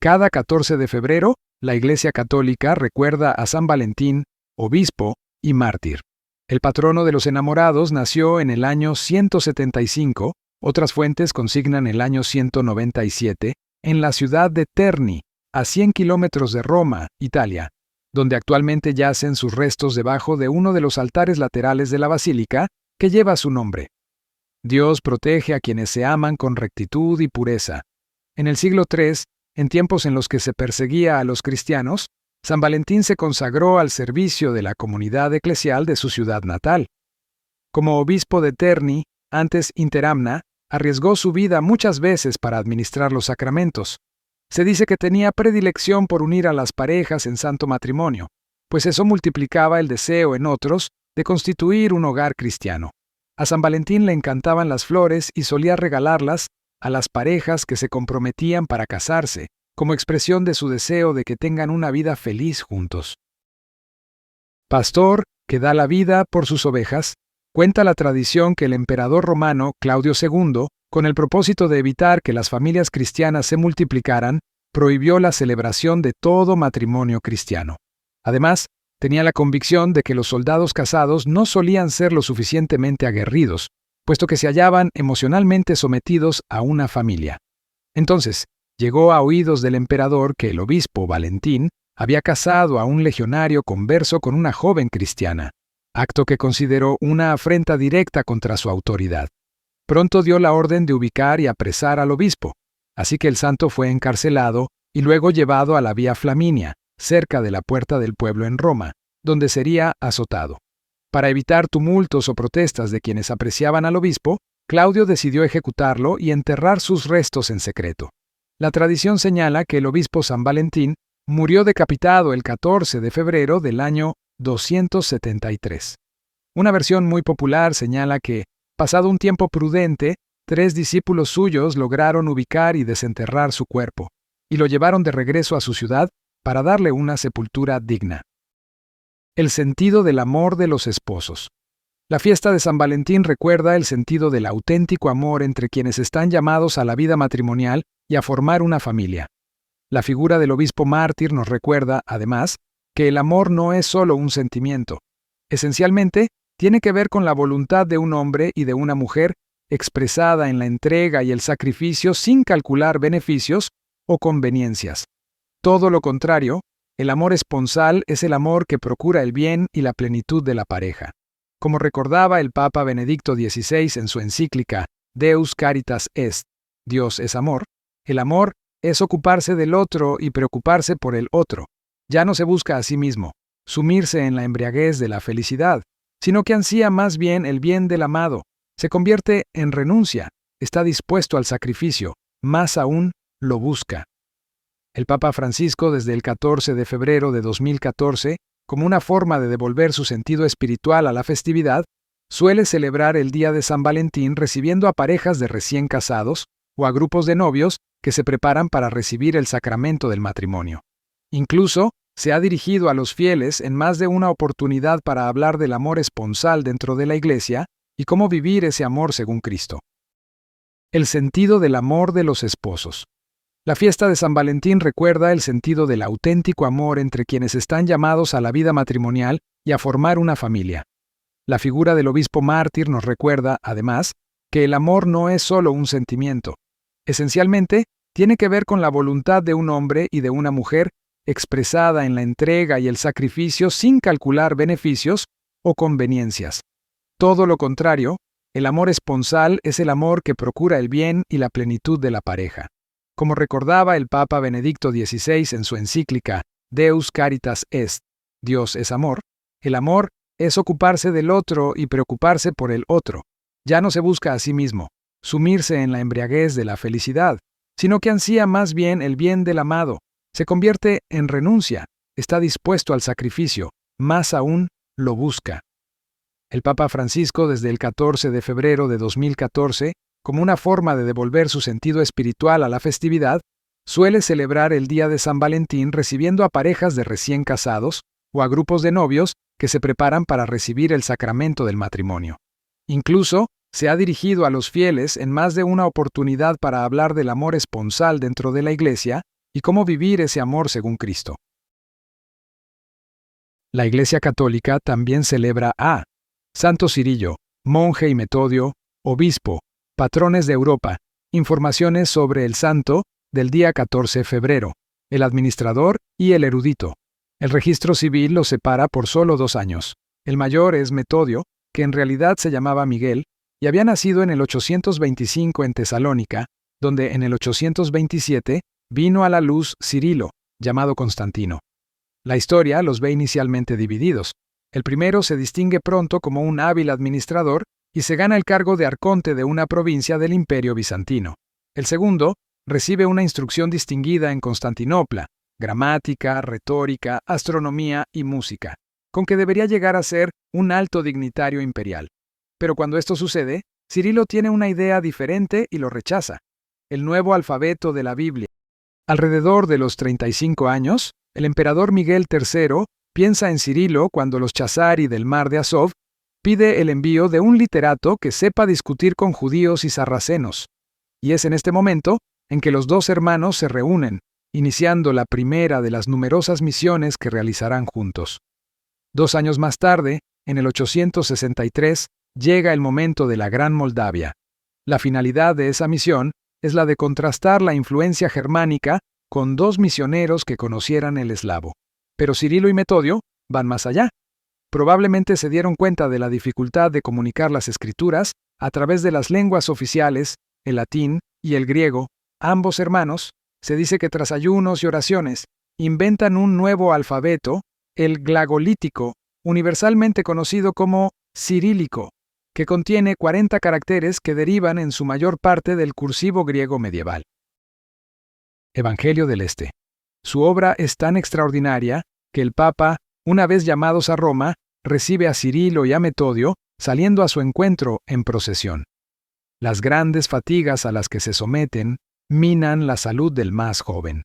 Cada 14 de febrero, la Iglesia Católica recuerda a San Valentín, obispo y mártir. El patrono de los enamorados nació en el año 175, otras fuentes consignan el año 197, en la ciudad de Terni, a 100 kilómetros de Roma, Italia, donde actualmente yacen sus restos debajo de uno de los altares laterales de la basílica que lleva su nombre. Dios protege a quienes se aman con rectitud y pureza. En el siglo III, en tiempos en los que se perseguía a los cristianos, San Valentín se consagró al servicio de la comunidad eclesial de su ciudad natal. Como obispo de Terni, antes interamna, arriesgó su vida muchas veces para administrar los sacramentos. Se dice que tenía predilección por unir a las parejas en santo matrimonio, pues eso multiplicaba el deseo en otros de constituir un hogar cristiano. A San Valentín le encantaban las flores y solía regalarlas a las parejas que se comprometían para casarse, como expresión de su deseo de que tengan una vida feliz juntos. Pastor que da la vida por sus ovejas, cuenta la tradición que el emperador romano Claudio II, con el propósito de evitar que las familias cristianas se multiplicaran, prohibió la celebración de todo matrimonio cristiano. Además, tenía la convicción de que los soldados casados no solían ser lo suficientemente aguerridos, puesto que se hallaban emocionalmente sometidos a una familia. Entonces, llegó a oídos del emperador que el obispo Valentín había casado a un legionario converso con una joven cristiana, acto que consideró una afrenta directa contra su autoridad. Pronto dio la orden de ubicar y apresar al obispo, así que el santo fue encarcelado y luego llevado a la Vía Flaminia, cerca de la puerta del pueblo en Roma, donde sería azotado. Para evitar tumultos o protestas de quienes apreciaban al obispo, Claudio decidió ejecutarlo y enterrar sus restos en secreto. La tradición señala que el obispo San Valentín murió decapitado el 14 de febrero del año 273. Una versión muy popular señala que, pasado un tiempo prudente, 3 discípulos suyos lograron ubicar y desenterrar su cuerpo, y lo llevaron de regreso a su ciudad para darle una sepultura digna. El sentido del amor de los esposos. La fiesta de San Valentín recuerda el sentido del auténtico amor entre quienes están llamados a la vida matrimonial y a formar una familia. La figura del obispo mártir nos recuerda, además, que el amor no es solo un sentimiento. Esencialmente, tiene que ver con la voluntad de un hombre y de una mujer expresada en la entrega y el sacrificio sin calcular beneficios o conveniencias. Todo lo contrario, el amor esponsal es el amor que procura el bien y la plenitud de la pareja. Como recordaba el Papa Benedicto XVI en su encíclica Deus Caritas Est, Dios es amor, el amor es ocuparse del otro y preocuparse por el otro. Ya no se busca a sí mismo, sumirse en la embriaguez de la felicidad, sino que ansía más bien el bien del amado, se convierte en renuncia, está dispuesto al sacrificio, más aún lo busca. El Papa Francisco, desde el 14 de febrero de 2014, como una forma de devolver su sentido espiritual a la festividad, suele celebrar el Día de San Valentín recibiendo a parejas de recién casados o a grupos de novios que se preparan para recibir el sacramento del matrimonio. Incluso, se ha dirigido a los fieles en más de una oportunidad para hablar del amor esponsal dentro de la Iglesia y cómo vivir ese amor según Cristo. El sentido del amor de los esposos. La fiesta de San Valentín recuerda el sentido del auténtico amor entre quienes están llamados a la vida matrimonial y a formar una familia. La figura del obispo mártir nos recuerda, además, que el amor no es solo un sentimiento. Esencialmente, tiene que ver con la voluntad de un hombre y de una mujer expresada en la entrega y el sacrificio sin calcular beneficios o conveniencias. Todo lo contrario, el amor esponsal es el amor que procura el bien y la plenitud de la pareja. Como recordaba el Papa Benedicto XVI en su encíclica Deus Caritas Est, Dios es amor, el amor es ocuparse del otro y preocuparse por el otro. Ya no se busca a sí mismo, sumirse en la embriaguez de la felicidad, sino que ansía más bien el bien del amado, se convierte en renuncia, está dispuesto al sacrificio, más aún lo busca. El Papa Francisco, desde el 14 de febrero de 2014, como una forma de devolver su sentido espiritual a la festividad, suele celebrar el Día de San Valentín recibiendo a parejas de recién casados o a grupos de novios que se preparan para recibir el sacramento del matrimonio. Incluso, se ha dirigido a los fieles en más de una oportunidad para hablar del amor esponsal dentro de la Iglesia y cómo vivir ese amor según Cristo. La Iglesia Católica también celebra a Santo Cirilo, monje y Metodio, obispo, patrones de Europa, informaciones sobre el santo del día 14 de febrero, el administrador y el erudito. El registro civil los separa por solo 2 años. El mayor es Metodio, que en realidad se llamaba Miguel, y había nacido en el 825 en Tesalónica, donde en el 827 vino a la luz Cirilo, llamado Constantino. La historia los ve inicialmente divididos. El primero se distingue pronto como un hábil administrador y se gana el cargo de arconte de una provincia del Imperio Bizantino. El segundo recibe una instrucción distinguida en Constantinopla, gramática, retórica, astronomía y música, con que debería llegar a ser un alto dignatario imperial. Pero cuando esto sucede, Cirilo tiene una idea diferente y lo rechaza: el nuevo alfabeto de la Biblia. Alrededor de los 35 años, el emperador Miguel III piensa en Cirilo cuando los chazari del mar de Azov pide el envío de un literato que sepa discutir con judíos y sarracenos. Y es en este momento en que los dos hermanos se reúnen, iniciando la primera de las numerosas misiones que realizarán juntos. 2 años más tarde, en el 863, llega el momento de la Gran Moldavia. La finalidad de esa misión es la de contrastar la influencia germánica con 2 misioneros que conocieran el eslavo. Pero Cirilo y Metodio van más allá. Probablemente se dieron cuenta de la dificultad de comunicar las escrituras a través de las lenguas oficiales, el latín y el griego. Ambos hermanos, se dice que tras ayunos y oraciones, inventan un nuevo alfabeto, el glagolítico, universalmente conocido como cirílico, que contiene 40 caracteres que derivan en su mayor parte del cursivo griego medieval. Evangelio del Este. Su obra es tan extraordinaria que el Papa, una vez llamados a Roma, recibe a Cirilo y a Metodio saliendo a su encuentro en procesión. Las grandes fatigas a las que se someten minan la salud del más joven.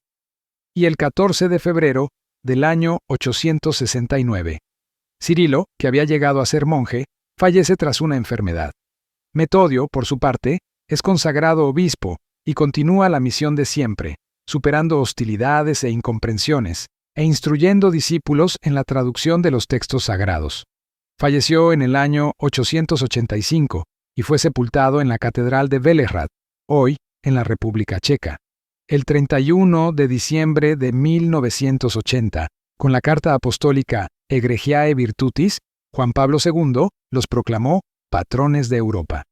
Y el 14 de febrero del año 869, Cirilo, que había llegado a ser monje, fallece tras una enfermedad. Metodio, por su parte, es consagrado obispo y continúa la misión de siempre, superando hostilidades e incomprensiones, e instruyendo discípulos en la traducción de los textos sagrados. Falleció en el año 885 y fue sepultado en la Catedral de Velehrad, hoy en la República Checa. El 31 de diciembre de 1980, con la carta apostólica Egregiae Virtutis, Juan Pablo II los proclamó patrones de Europa.